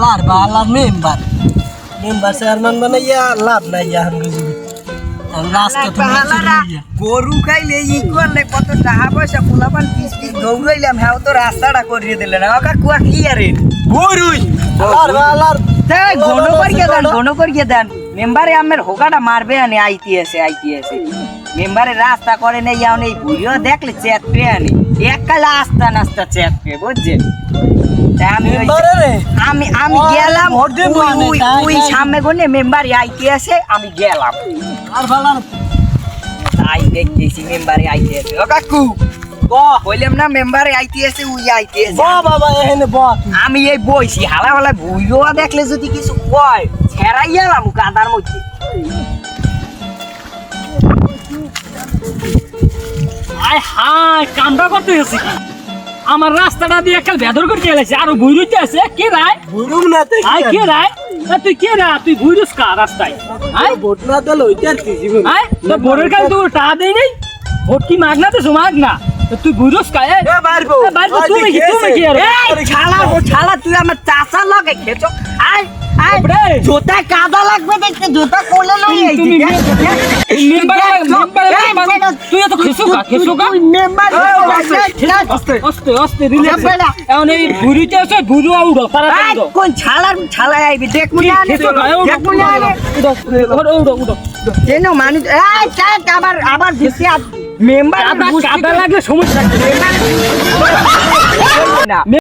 আল্লাহর বালার member chairman বানাইয়া লাভ নাই গরু খাইলে ই করলে কত টাকা পয়সা পোলাপান পিস পিস দৌড়াইলাম হ্যাঁ তো রাস্তাটা করিয়ে দিলে না ওকা কুয়া কি আরে গরুই ঘন করিয়ে দেন মেম্বারে আমার হোকাটা মারবে আনি আইটিএসে মেম্বারে রাস্তা করে নেই যাও নেই বুড়িও দেখলে চেত পেয়ে আনি এক কালে আস্তা নাস্তা চেত পেয়ে বুঝছেন আমি গেলাম ওই সামনে গনে মেম্বার আইটিএসে আমি গেলাম আর ভালো তাই দেখতেছি মেম্বারে আইটিএসে ও কাকু বললাম না মেম্বারে আইটিএসে ওই আইটিএসে বাবা এখানে আমি এই বইছি হালা ভুইও দেখলে যদি কিছু কয় ছেড়াই গেলাম কাদার মধ্যে আয় হায় কামটা করতে গেছি কি আমার রাস্তাটা দিয়ে একটা বেদর করে গেছে আর ভুইরুতে আছে কে রায় বুড়ুম না তে আয় কে রায় তুই কে রা তুই ভুইরুস কা রাস্তায় আয় ভোট না দিলে ওইটা আর কি জীবন আয় তো ভোটের কাছে তো টাকা দেই নাই ভোট কি মাগনা তো মাগনা তো তুই ভুইরুস কা এ বাড়বো তুমি কি আর এই শালা তুই আমার চাচা লাগে খেছো আয় আয় রে জোতা কাদা লাগবে দেখতে জোতা কোলে লই আইছি মেম্বার তুই তো খেসো কা মেম্বার আস্তে রিল্যাক্স এখন এই ভুইরুতে আছে ভুইরু আউড়ো তাড়াতাড়ি কোন ছালা আইবি দেখ মুনি আনে দেখ মুনি আনে উড়ো কেন মানুষ এই চাক আবার দিছি মেম্বার কাদা লাগলে সমস্যা না